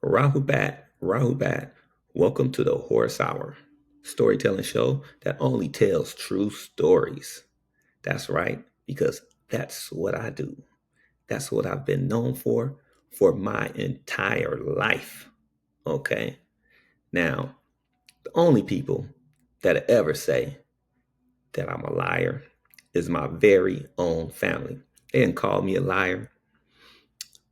Rahubat, Rahubat. Welcome to the Horse Hour, storytelling show that only tells true stories. That's right, because that's what I do. That's what I've been known for my entire life. Okay. Now, the only people that ever say that I'm a liar is my very own family. They didn't call me a liar.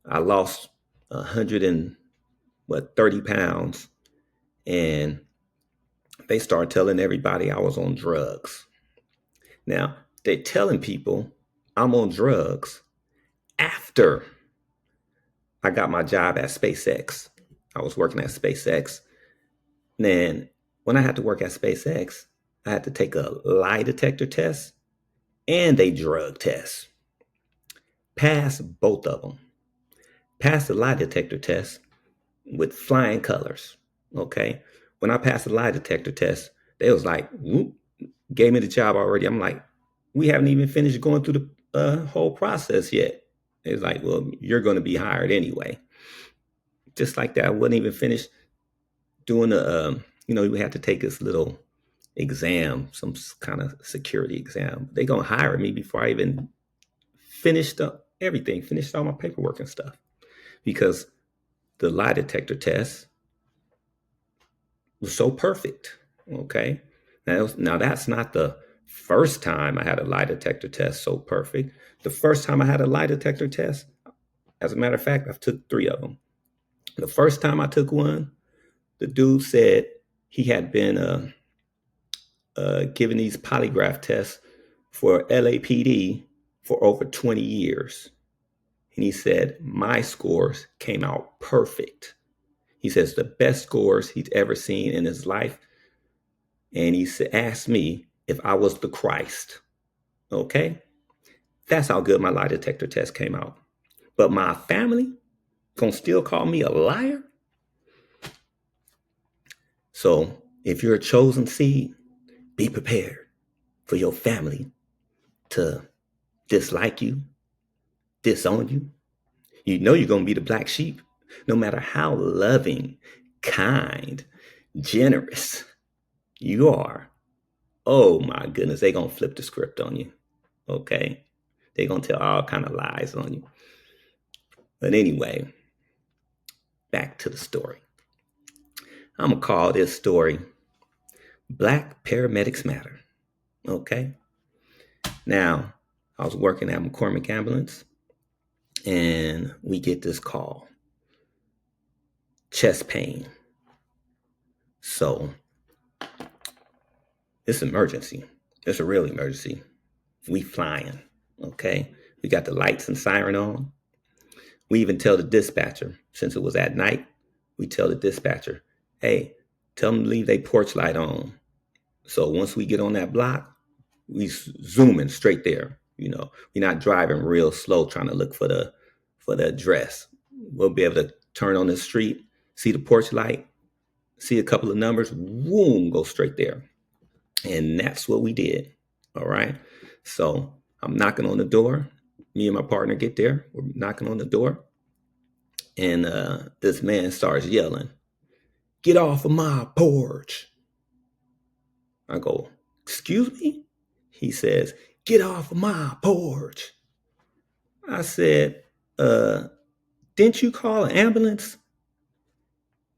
I lost 130 pounds, and they started telling everybody I was on drugs. Now, they're telling people I'm on drugs after I got my job at SpaceX. I was working at SpaceX. Then, when I had to work at SpaceX, I had to take a lie detector test and a drug test. Pass both of them. Passed the lie detector test with flying colors. Okay. When I passed the lie detector test, they was like, whoop, gave me the job already. I'm like, we haven't even finished going through the whole process yet. It's like, well, you're going to be hired anyway. Just like that, I wasn't even finished doing the, we had to take this little exam, some kind of security exam. They going to hire me before I even finished up everything, finished all my paperwork and stuff. Because the lie detector test was so perfect. Okay. Now that's not the first time I had a lie detector test so perfect. The first time I had a lie detector test, as a matter of fact, I've took three of them. The first time I took one, the dude said he had been giving these polygraph tests for LAPD for over 20 years. And he said, my scores came out perfect. He says the best scores he's ever seen in his life. And he asked me if I was the Christ. Okay? That's how good my lie detector test came out. But my family gonna still call me a liar? So if you're a chosen seed, be prepared for your family to dislike you, disown you. You know you're gonna be the black sheep, no matter how loving, kind, generous you are. Oh my goodness, they gonna flip the script on you. Okay? They gonna tell all kind of lies on you. But anyway, back to the story. I'm gonna call this story Black Paramedics Matter. Okay? Now, I was working at McCormick Ambulance and we get this call. Chest pain. So it's an emergency. It's a real emergency. We flying. Okay? We got the lights and siren on. We even tell the dispatcher, since it was at night, we tell the dispatcher, hey, tell them to leave their porch light on. So once we get on that block, we zooming straight there. We're not driving real slow trying to look for the address. We'll be able to turn on the street, see the porch light, see a couple of numbers, boom, go straight there. And that's what we did. All right. So I'm knocking on the door. Me and my partner get there. We're knocking on the door. And this man starts yelling, get off of my porch. I go, excuse me? He says, get off of my porch. I said, didn't you call an ambulance?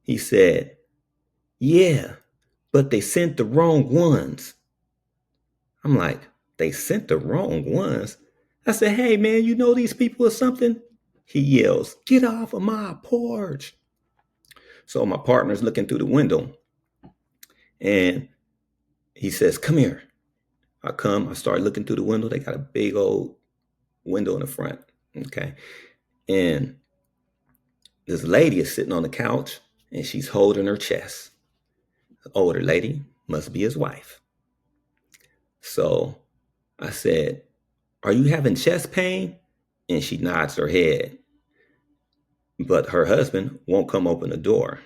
He said, yeah, but they sent the wrong ones. I'm like, they sent the wrong ones? I said, hey, man, you know these people or something? He yells, get off of my porch. So my partner's looking through the window and he says, come here. I start looking through the window. They got a big old window in the front. Okay. And this lady is sitting on the couch and she's holding her chest. The older lady must be his wife. So I said, are you having chest pain? And she nods her head. But her husband won't come open the door.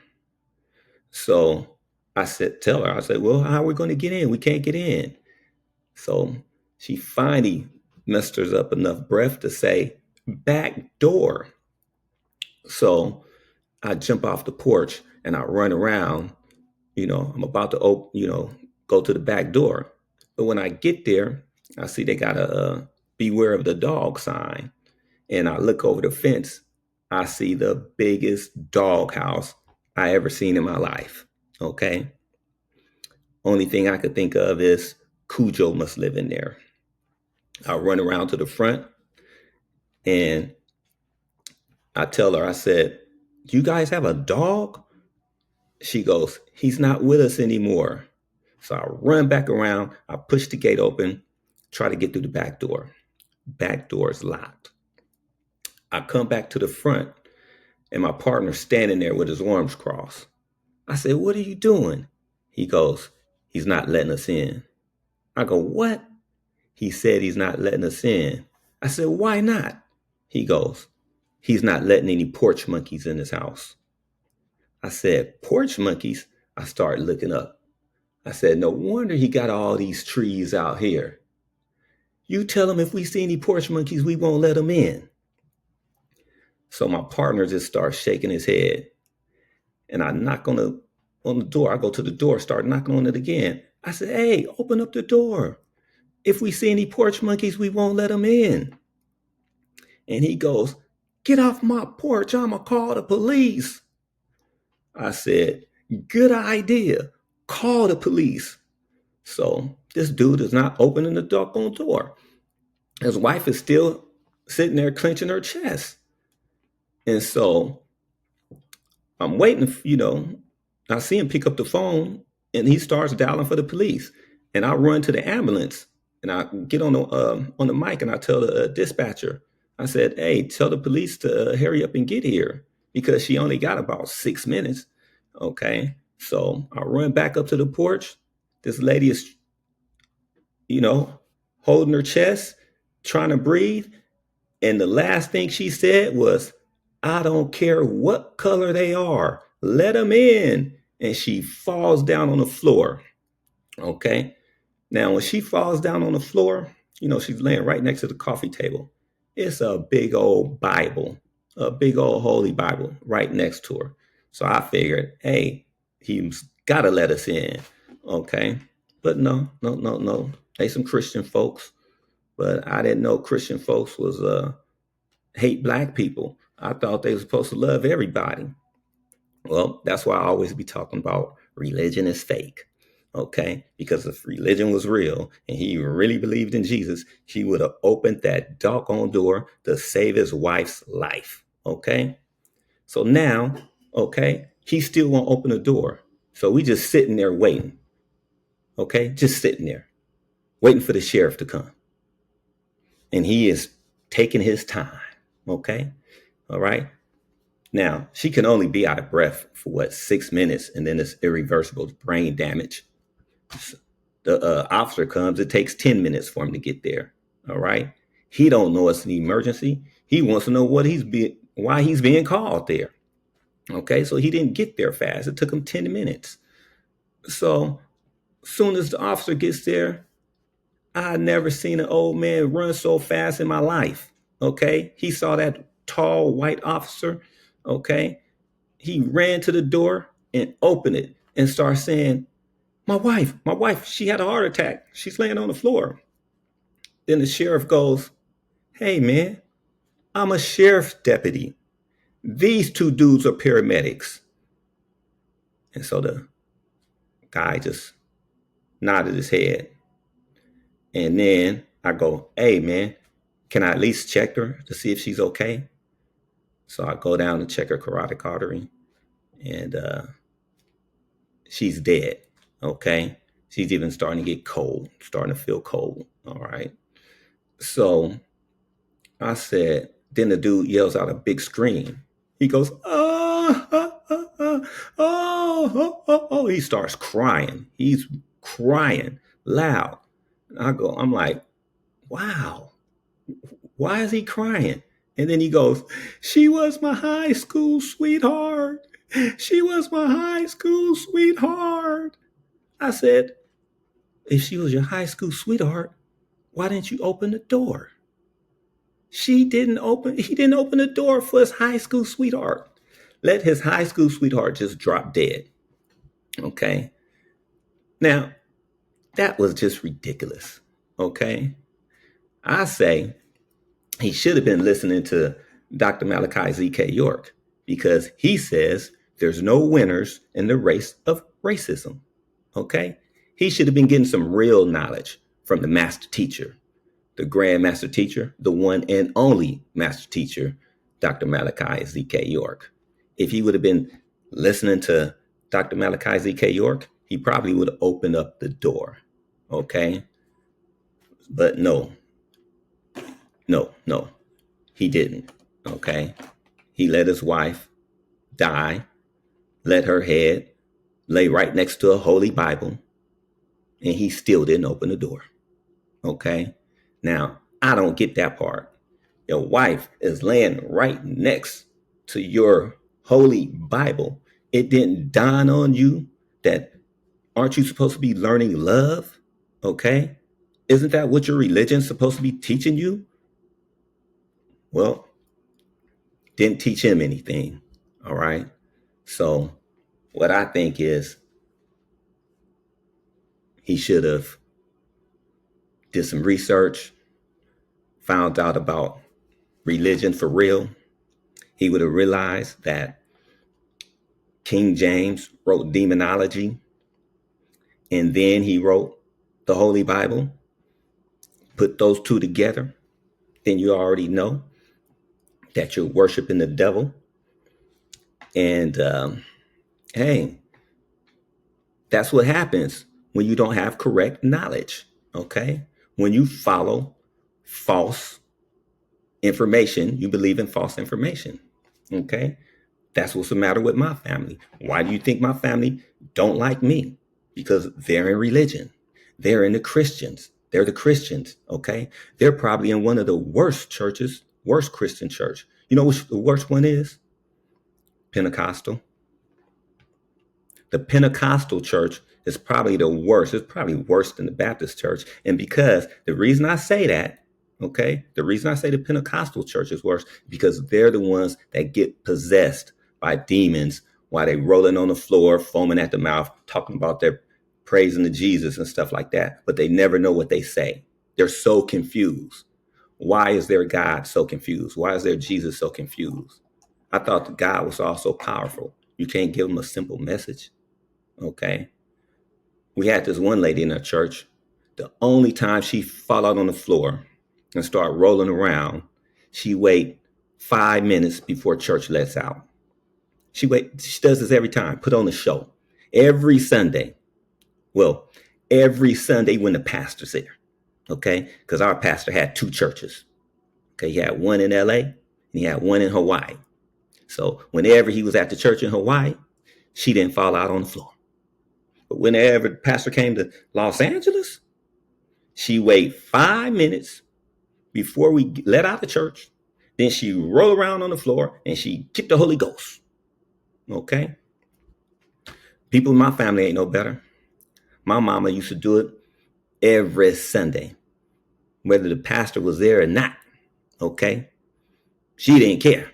So I said, well, how are we going to get in? We can't get in. So she finally musters up enough breath to say, back door. So I jump off the porch and I run around. I'm about to go to the back door. But when I get there, I see they got a beware of the dog sign. And I look over the fence. I see the biggest dog house I ever seen in my life. Okay. Only thing I could think of is Cujo must live in there. I run around to the front and I tell her, I said, "Do you guys have a dog?" She goes, "He's not with us anymore." So I run back around. I push the gate open, try to get through the back door. Back door is locked. I come back to the front and my partner's standing there with his arms crossed. I said, "What are you doing?" He goes, "He's not letting us in." I go, "What?" He said he's not letting us in. I said, "Why not?" He goes, "He's not letting any porch monkeys in his house." I said, "Porch monkeys?" I started looking up. I said, "No wonder he got all these trees out here. You tell him if we see any porch monkeys, we won't let them in." So my partner just starts shaking his head. And I knock on the door. I go to the door, start knocking on it again. I said, "Hey, open up the door. If we see any porch monkeys, we won't let them in." And he goes, "Get off my porch. I'ma call the police." I said, "Good idea. Call the police." So this dude is not opening the doggone door. His wife is still sitting there clenching her chest. And so I'm waiting, I see him pick up the phone and he starts dialing for the police. And I run to the ambulance and I get on the mic and I tell the dispatcher, I said, "Hey, tell the police to hurry up and get here because she only got about 6 minutes." Okay. So I run back up to the porch. This lady is, you know, holding her chest, trying to breathe. And the last thing she said was, "I don't care what color they are. Let them in." And she falls down on the floor. Okay. Now, when she falls down on the floor, she's laying right next to the coffee table. It's a big old Bible, a big old holy Bible right next to her. So I figured, hey, he's got to let us in. Okay. But no, no, no, no. They some Christian folks, but I didn't know Christian folks was hate black people. I thought they were supposed to love everybody. Well, that's why I always be talking about religion is fake. Okay? Because if religion was real and he really believed in Jesus, he would have opened that doggone door to save his wife's life. Okay? So now, okay, he still won't open the door. So we just sitting there waiting. Okay? Just sitting there, waiting for the sheriff to come. And he is taking his time. Okay? All right? Now, she can only be out of breath for 6 minutes, and then it's irreversible brain damage. The officer comes, it takes 10 minutes for him to get there. All right. He don't know it's an emergency. He wants to know why he's being called there. Okay. So he didn't get there fast. It took him 10 minutes. So soon as the officer gets there, I never seen an old man run so fast in my life. Okay. He saw that tall white officer. Okay. He ran to the door and opened it and started saying, my wife, she had a heart attack. She's laying on the floor." Then the sheriff goes, "Hey, man, I'm a sheriff's deputy. These two dudes are paramedics." And so the guy just nodded his head. And then I go, "Hey, man, can I at least check her to see if she's okay?" So I go down to check her carotid artery, and she's dead. Okay. She's even starting to get cold, starting to feel cold. All right. So I said, then the dude yells out a big scream. He goes, "Oh, oh, oh, oh, oh, oh, oh." He starts crying. He's crying loud. I'm like, wow, why is he crying? And then he goes, "She was my high school sweetheart. She was my high school sweetheart." I said, if she was your high school sweetheart, why didn't you open the door? He didn't open the door for his high school sweetheart. Let his high school sweetheart just drop dead. Okay. Now, that was just ridiculous. Okay. I say he should have been listening to Dr. Malachi Z.K. York because he says there's no winners in the race of racism. Okay. He should have been getting some real knowledge from the master teacher, the grand master teacher, the one and only master teacher, Dr. Malachi Z.K. York. If he would have been listening to Dr. Malachi Z.K. York, he probably would have opened up the door. Okay. But no, he didn't. Okay. He let his wife die, let her head lay right next to a holy Bible, and he still didn't open the door. Okay. Now, I don't get that part. Your wife is laying right next to your holy Bible. It didn't dawn on you that aren't you supposed to be learning love? Okay. Isn't that what your religion's supposed to be teaching you? Well, didn't teach him anything. All right. So what I think is he should have did some research, found out about religion for real. He would have realized that King James wrote demonology, and then he wrote the Holy Bible. Put those two together, then you already know that you're worshiping the devil. And hey, that's what happens when you don't have correct knowledge. Okay. When you follow false information, you believe in false information. Okay. That's what's the matter with my family. Why do you think my family don't like me? Because they're in religion. They're in the Christians. They're the Christians. Okay. They're probably in one of the worst churches, worst Christian church. You know which the worst one is? Pentecostal. The Pentecostal church is probably the worst. It's probably worse than the Baptist church. And because the reason I say that, okay, the reason I say the Pentecostal church is worse, because they're the ones that get possessed by demons while they rolling on the floor, foaming at the mouth, talking about their praising to Jesus and stuff like that. But they never know what they say. They're so confused. Why is their God so confused? Why is their Jesus so confused? I thought the God was also powerful. You can't give them a simple message. Okay. We had this one lady in our church. The only time she fall out on the floor and start rolling around, she wait 5 minutes before church lets out. She does this every time, put on a show. Every Sunday. Well, every Sunday when the pastor's there. Okay. Because our pastor had two churches. Okay. He had one in LA and he had one in Hawaii. So whenever he was at the church in Hawaii, she didn't fall out on the floor. But whenever the pastor came to Los Angeles, she wait 5 minutes before we let out the church. Then she roll around on the floor and she kicked the Holy Ghost. Okay. People in my family ain't no better. My mama used to do it every Sunday, whether the pastor was there or not. Okay. She didn't care.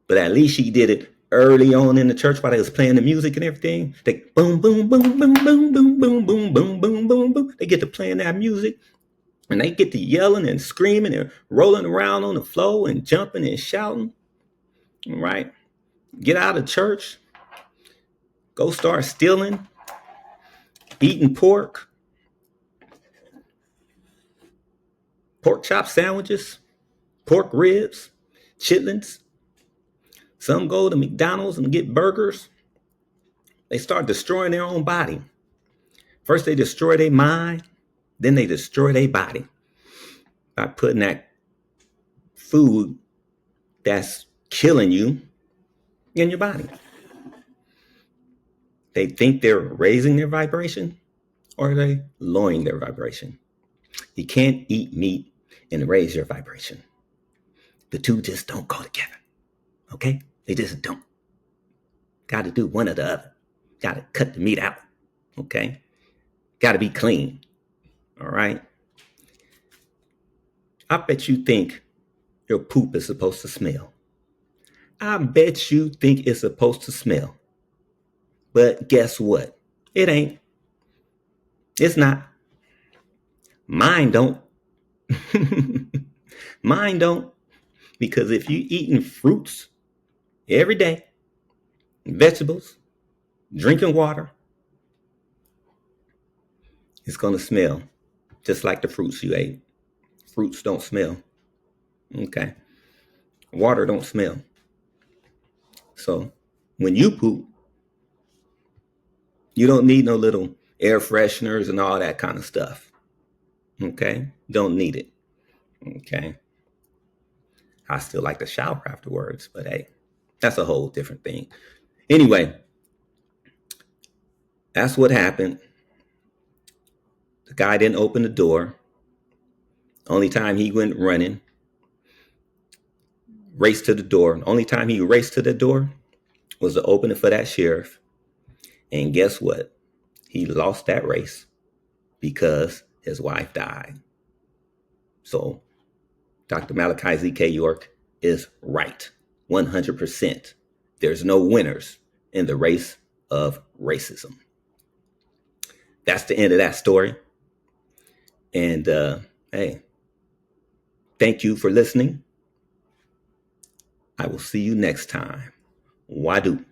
But at least she did it early on in the church while they was playing the music and everything. They boom, boom, boom, boom, boom, boom, boom, boom, boom, boom, boom, boom. They get to playing that music and they get to yelling and screaming and rolling around on the floor and jumping and shouting. All right. Get out of church. Go start stealing, eating pork chop sandwiches, pork ribs, chitlins. Some go to McDonald's and get burgers. They start destroying their own body. First, they destroy their mind. Then they destroy their body by putting that food that's killing you in your body. They think they're raising their vibration or are they lowering their vibration? You can't eat meat and raise your vibration. The two just don't go together. Okay? They just don't. Got to do one or the other. Got to cut the meat out. Okay? Got to be clean. All right? I bet you think your poop is supposed to smell. I bet you think it's supposed to smell. But guess what? It ain't. It's not. Mine don't. Mine don't. Because if you eating fruits every day, vegetables, drinking water, it's going to smell just like the fruits you ate. Fruits don't smell. Okay. Water don't smell. So when you poop, you don't need no little air fresheners and all that kind of stuff. Okay. Don't need it. Okay. I still like to shower afterwards, but hey, that's a whole different thing. Anyway, that's what happened. The guy didn't open the door. Only time he went running, raced to the door. Only time he raced to the door was to open it for that sheriff. And guess what? He lost that race because his wife died. So Dr. Malachi Z.K. York is right. 100%. There's no winners in the race of racism. That's the end of that story. And hey, thank you for listening. I will see you next time. Wadu.